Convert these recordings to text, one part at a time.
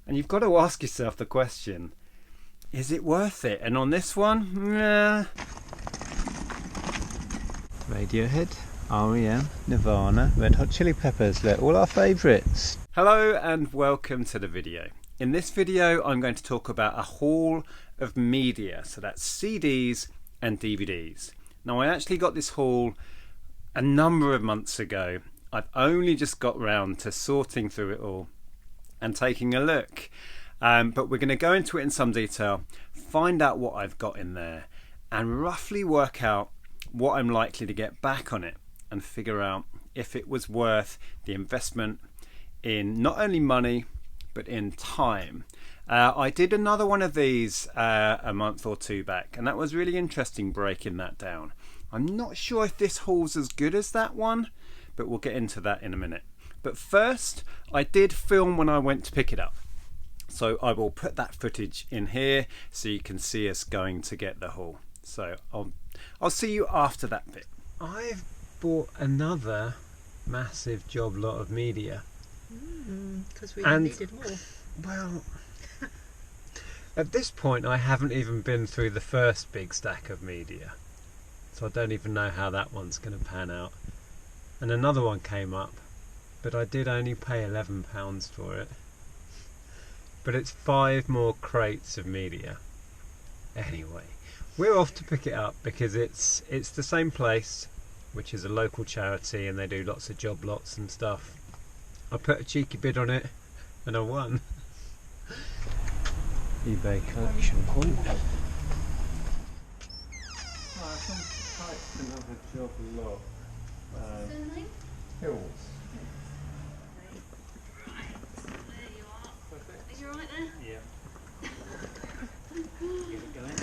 And you've got to ask yourself the question, is it worth it? And on this one, nah. Radiohead, REM, Nirvana, Red Hot Chili Peppers, they're all our favourites. Hello and welcome to the video. In this video I'm going to talk about a haul of media, so that's CDs and DVDs. Now I actually got this haul a number of months ago. I've only just got round to sorting through it all and taking a look. But we're going to go into it in some detail, find out what I've got in there and roughly work out what I'm likely to get back on it and figure out if it was worth the investment in not only money but in time. I did another one of these a month or two back, and that was really interesting breaking that down. I'm not sure if this haul's as good as that one, but we'll get into that in a minute. But first, I did film when I went to pick it up, so I will put that footage in here so you can see us going to get the haul. So I'll see you after that bit. I've bought another massive job lot of media. Because we needed more. Well, at this point I haven't even been through the first big stack of media, so I don't even know how that one's going to pan out. And another one came up, but I did only pay £11 for it. But it's 5 more crates of media. Anyway, we're off to pick it up because it's the same place, which is a local charity, and they do lots of job lots and stuff. I put a cheeky bid on it and I won. eBay collection point. Another job lot. Hills. There you are. Perfect. Are you alright there? Yeah. Keep it going.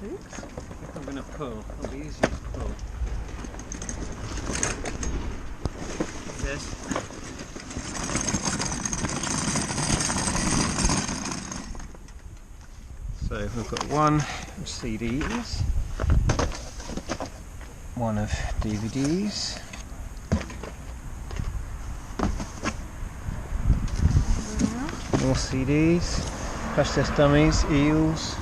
Oops. If I'm going to pull, it'll be easier to pull. This. So we've got one of CDs, one of DVDs, more CDs, crash test dummies, eels.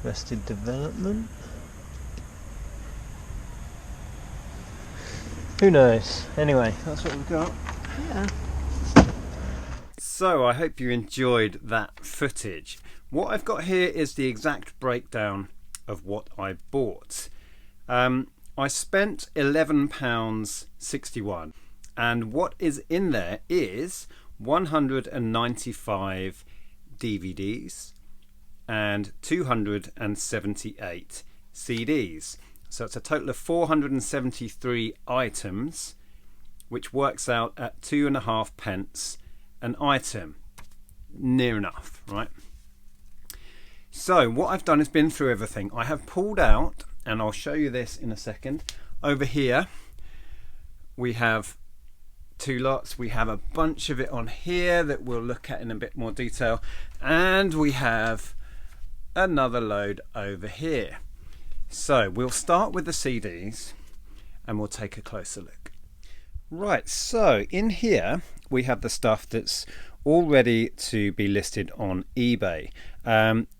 Arrested Development. Who knows? Anyway, that's what we've got. Yeah. So I hope you enjoyed that footage. What I've got here is the exact breakdown of what I bought. I spent £11.61, and what is in there is 195 DVDs and 278 CDs. So it's a total of 473 items, which works out at 2.5 pence an item. Near enough, right? So what I've done is been through everything. I have pulled out, and I'll show you this in a second. Over here, we have 2 lots. We have a bunch of it on here that we'll look at in a bit more detail. And we have another load over here. So we'll start with the CDs and we'll take a closer look. Right, so in here we have the stuff that's all ready to be listed on eBay.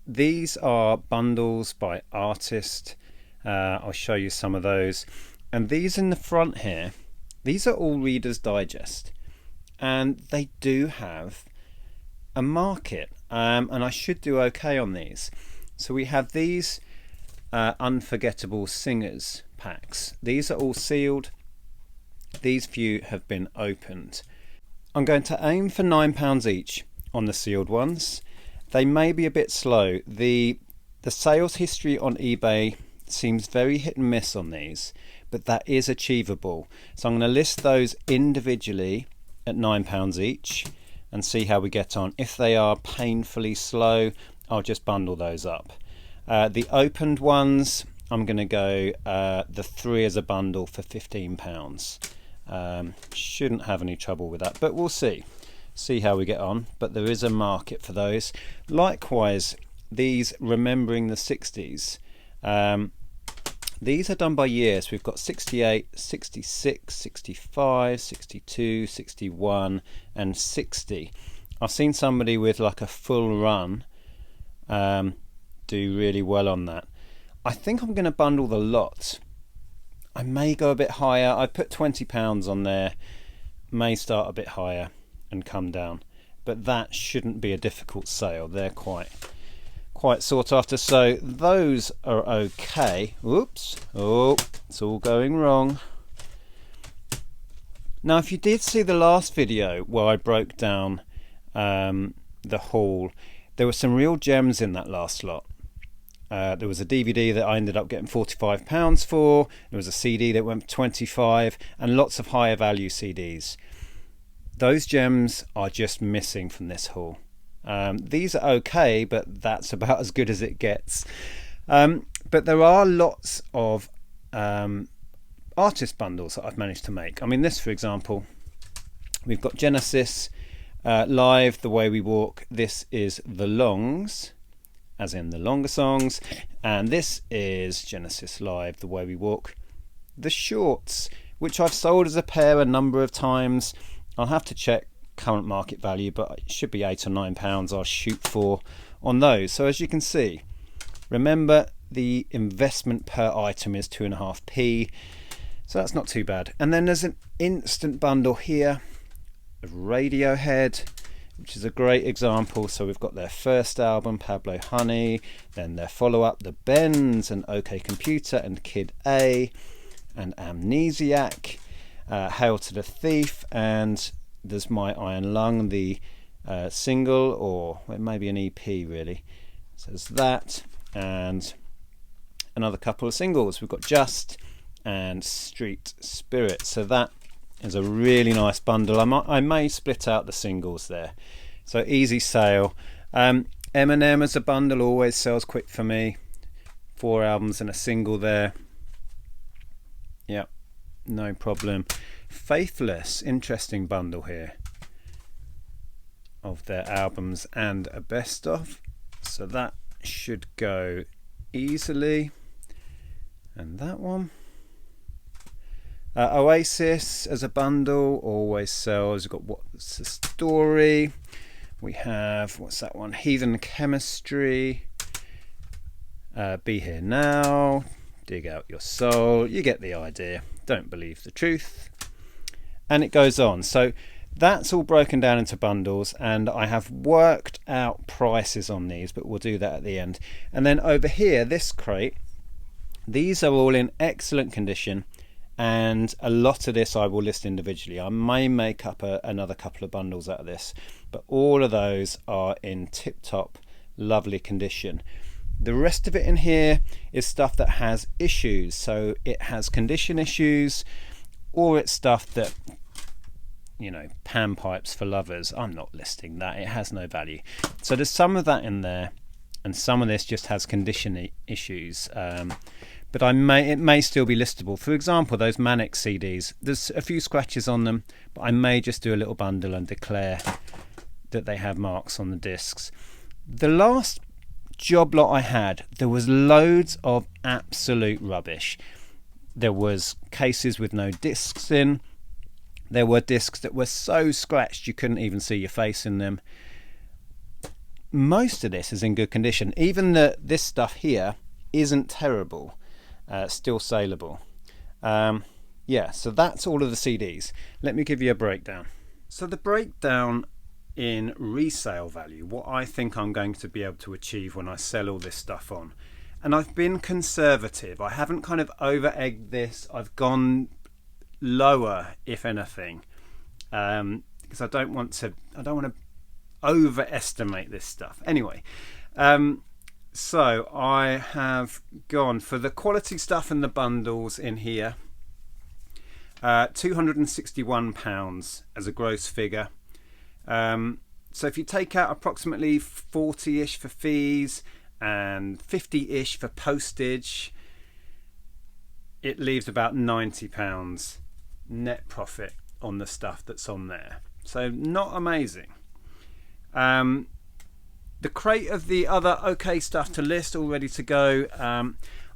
These are bundles by artist. I'll show you some of those. And these in the front here, these are all Reader's Digest. And they do have a market. And I should do okay on these. So we have these Unforgettable Singers packs. These are all sealed. These few have been opened. I'm going to aim for £9 each on the sealed ones. They may be a bit slow. The sales history on eBay seems very hit and miss on these, but that is achievable. So I'm going to list those individually at £9 each and see how we get on. If they are painfully slow, I'll just bundle those up. The opened ones, I'm going to go the 3 as a bundle for £15. Shouldn't have any trouble with that, but we'll see how we get on. But there is a market for those. Likewise, these remembering the 60s, these are done by years. We've got 68, 66, 65, 62, 61 and 60. I've seen somebody with like a full run do really well on that. I think I'm going to bundle the lot. I may go a bit higher. I put £20 on there, may start a bit higher and come down, but that shouldn't be a difficult sale. They're quite sought after, so those are okay. Oops, oh, it's all going wrong. Now, if you did see the last video where I broke down the haul, there were some real gems in that last lot. There was a DVD that I ended up getting £45 for. There was a CD that went for 25, and lots of higher value CDs. Those gems are just missing from this haul. These are okay, but that's about as good as it gets. But there are lots of artist bundles that I've managed to make. I mean, this, for example, we've got Genesis Live, The Way We Walk. This is The Longs, as in the longer songs, and this is Genesis Live, The Way We Walk, the shorts, which I've sold as a pair a number of times. I'll have to check current market value, but it should be £8 or £9 I'll shoot for on those. So as you can see, remember the investment per item is 2.5p, so that's not too bad. And then there's an instant bundle here of Radiohead, which is a great example. So we've got their first album, Pablo Honey, then their follow-up, The Bends, and OK Computer, and Kid A, and Amnesiac, Hail to the Thief, and there's My Iron Lung, the single, or it may be an EP really. So there's that, and another couple of singles. We've got Just and Street Spirit. So that is a really nice bundle. I may split out the singles there. So easy sale. Eminem as a bundle always sells quick for me. 4 albums and a single there. Yep, no problem. Faithless, interesting bundle here of their albums and a best of. So that should go easily. And that one. Oasis as a bundle always sells. We've got What's the Story. We have, what's that one? Heathen Chemistry. Be Here Now. Dig Out Your Soul. You get the idea. Don't Believe the Truth. And it goes on. So that's all broken down into bundles, and I have worked out prices on these, but we'll do that at the end. And then over here, this crate, these are all in excellent condition. And a lot of this I will list individually. I may make up another couple of bundles out of this, but all of those are in tip-top, lovely condition. The rest of it in here is stuff that has issues. So it has condition issues, or it's stuff that, you know, pan pipes for lovers. I'm not listing that. It has no value. So there's some of that in there, and some of this just has condition issues. But it may still be listable. For example, those Manic CDs, there's a few scratches on them, but I may just do a little bundle and declare that they have marks on the discs. The last job lot I had, there was loads of absolute rubbish. There was cases with no discs in. There were discs that were so scratched you couldn't even see your face in them. Most of this is in good condition. Even this stuff here isn't terrible. Still saleable. Yeah, so that's all of the CDs. Let me give you a breakdown. So the breakdown in resale value, what I think I'm going to be able to achieve when I sell all this stuff on. And I've been conservative. I haven't kind of over-egged this. I've gone lower, if anything, because I don't want to overestimate this stuff. Anyway, so I have gone for the quality stuff and the bundles in here, £261 as a gross figure. So if you take out approximately 40-ish for fees and 50-ish for postage, it leaves about £90 net profit on the stuff that's on there. So not amazing. The crate of the other okay stuff to list all ready to go.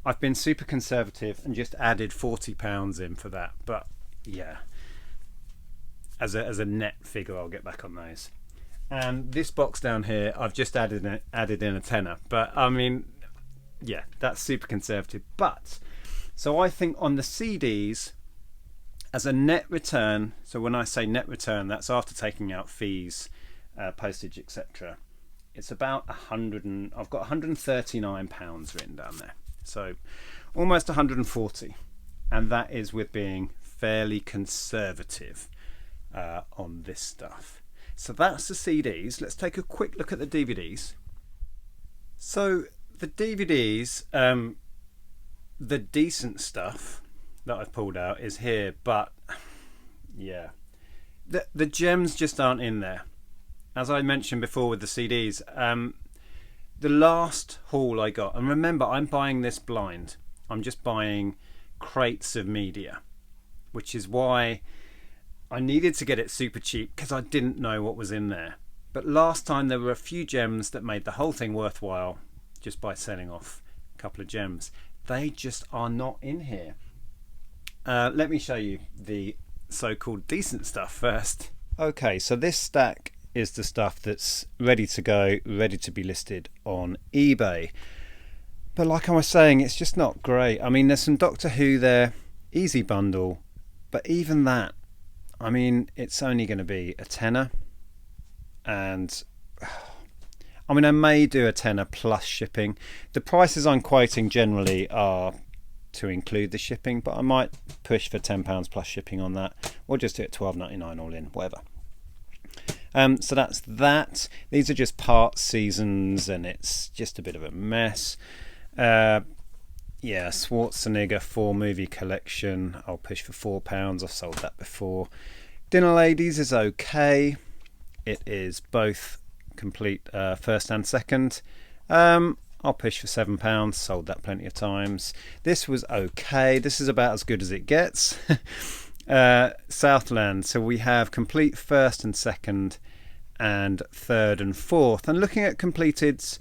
I've been super conservative and just added £40 in for that, but yeah, as a net figure I'll get back on those. And this box down here I've just added in a tenner, but I mean, yeah, that's super conservative. But so I think on the CDs, as a net return, so when I say net return, that's after taking out fees, postage, etc. It's about I've got £139 written down there, so almost 140, and that is with being fairly conservative on this stuff. So that's the CDs. Let's take a quick look at the DVDs. So the DVDs, the decent stuff that I've pulled out is here, but yeah, the gems just aren't in there. As I mentioned before with the CDs, the last haul I got, and remember I'm buying this blind, I'm just buying crates of media, which is why I needed to get it super cheap, because I didn't know what was in there. But last time there were a few gems that made the whole thing worthwhile just by selling off a couple of gems. They just are not in here. Let me show you the so-called decent stuff first. Okay, so this stack is the stuff that's ready to go, ready to be listed on eBay. But like I was saying, it's just not great. I mean, there's some Doctor Who there, easy bundle, but even that, I mean, it's only going to be a tenner. And I mean, I may do a tenner plus shipping. The prices I'm quoting generally are to include the shipping, but I might push for £10 plus shipping on that, or just do it £12.99 all in, whatever. So that's that. These are just part seasons, and it's just a bit of a mess. Yeah, Schwarzenegger 4 movie collection. I'll push for £4. I've sold that before. Dinner Ladies is okay. It is both complete first and second. I'll push for £7. Sold that plenty of times. This was okay. This is about as good as it gets. Southland. So we have complete first and second, and third and fourth. And looking at completeds,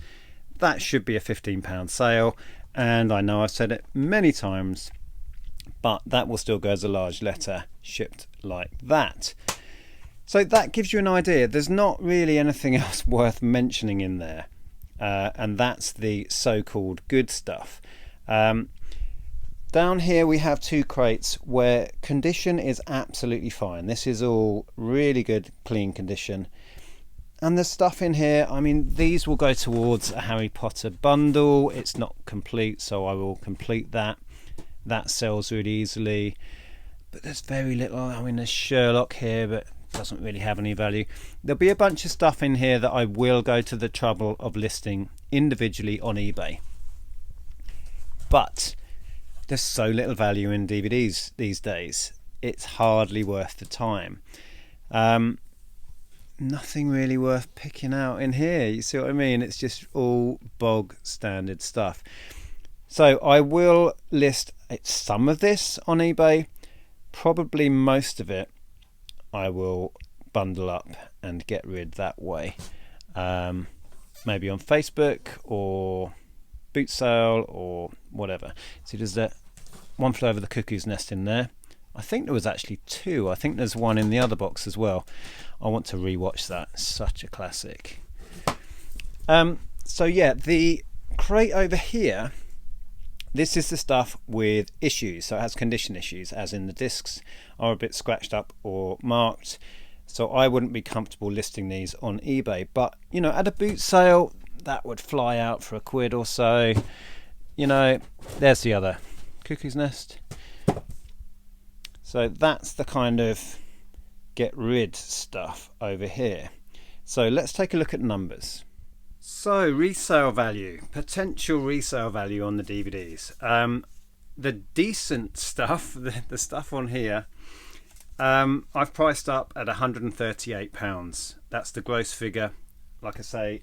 that should be a £15 sale. And I know I've said it many times, but that will still go as a large letter, shipped like that. So that gives you an idea. There's not really anything else worth mentioning in there. And that's the so-called good stuff. Down here we have 2 crates where condition is absolutely fine. This is all really good, clean condition. And the stuff in here, I mean, these will go towards a Harry Potter bundle. It's not complete, so I will complete that. That sells really easily. But there's very little. I mean, there's Sherlock here, but doesn't really have any value. There'll be a bunch of stuff in here that I will go to the trouble of listing individually on eBay. But there's so little value in DVDs these days. It's hardly worth the time. Nothing really worth picking out in here. You see what I mean? It's just all bog standard stuff. So I will list some of this on eBay. Probably most of it I will bundle up and get rid that way. Maybe on Facebook or boot sale or whatever. See, there's that One Flew Over the Cuckoo's Nest in there. I think there was actually 2. I think there's one in the other box as well. I want to rewatch that. Such a classic. So yeah, the crate over here, this is the stuff with issues. So it has condition issues, as in the discs are a bit scratched up or marked. So I wouldn't be comfortable listing these on eBay. But, you know, at a boot sale, that would fly out for £1 or so. You know, there's the other Cuckoo's Nest. So that's the kind of get rid stuff over here. So let's take a look at numbers. So resale value, potential resale value on the DVDs. The decent stuff, the stuff on here, I've priced up at £138. That's the gross figure. Like I say,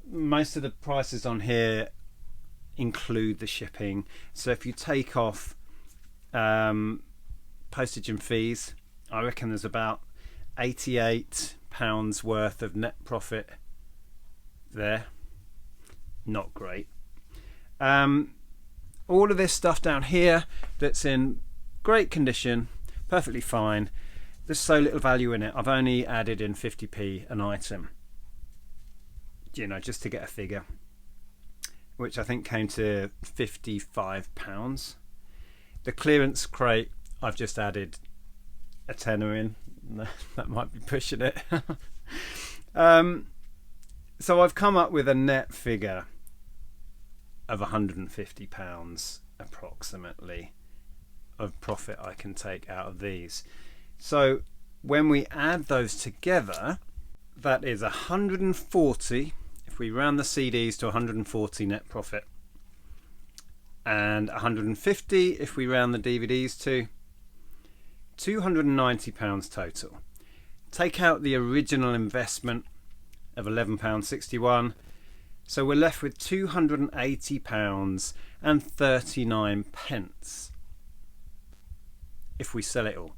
most of the prices on here include the shipping. So if you take off postage and fees. I reckon there's about £88 worth of net profit there. Not great. All of this stuff down here that's in great condition, perfectly fine. There's so little value in it. I've only added in 50p an item, you know, just to get a figure, which I think came to £55. The clearance crate, I've just added a tenner in. That might be pushing it. So I've come up with a net figure of £150 approximately of profit I can take out of these. So when we add those together, that is 140, if we round the CDs to 140 net profit, and 150 if we round the DVDs to £290 total. Take out the original investment of £11.61, so we're left with £280 and 39 pence if we sell it all.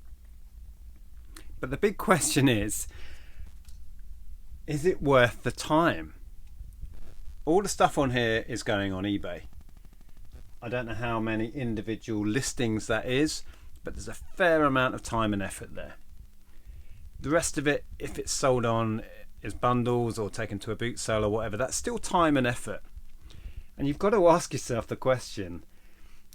But the big question is it worth the time? All the stuff on here is going on eBay. I don't know how many individual listings that is, but there's a fair amount of time and effort there. The rest of it, if it's sold on as bundles or taken to a boot sale or whatever, that's still time and effort. And you've got to ask yourself the question,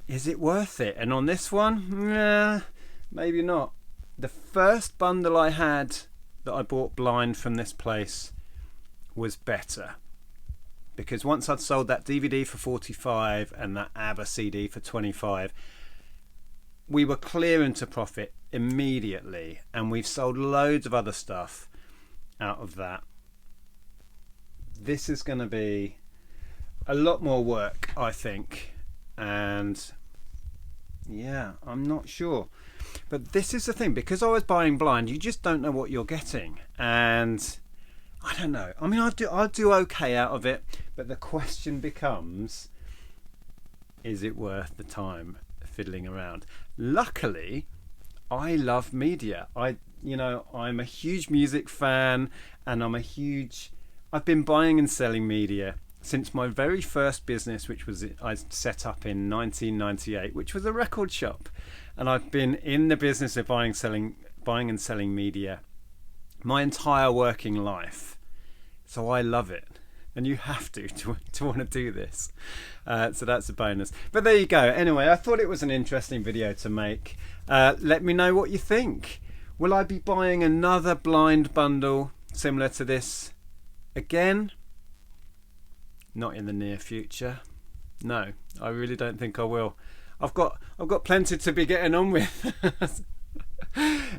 is it worth it? And on this one, maybe not. The first bundle I had that I bought blind from this place was better, because once I'd sold that DVD for 45 and that ABBA CD for 25, we were clear into profit immediately, and we've sold loads of other stuff out of that. This is going to be a lot more work, I think, and yeah, I'm not sure. But this is the thing, because I was buying blind, you just don't know what you're getting, and I don't know. I mean, I'll do okay out of it, but the question becomes, is it worth the time fiddling around? Luckily, I love media. I'm a huge music fan, and I've been buying and selling media since my very first business, which was I set up in 1998, which was a record shop, and I've been in the business of buying and selling media my entire working life. So I love it, and you have to want to do this. So that's a bonus. But there you go. Anyway, I thought it was an interesting video to make. Let me know what you think. Will I be buying another blind bundle similar to this again? Not in the near future. No, I really don't think I will. I've got plenty to be getting on with.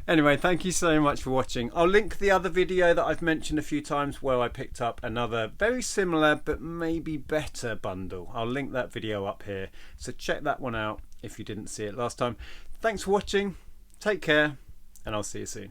Anyway, thank you so much for watching. I'll link the other video that I've mentioned a few times where I picked up another very similar but maybe better bundle. I'll link that video up here, so check that one out if you didn't see it last time. Thanks for watching, take care, and I'll see you soon.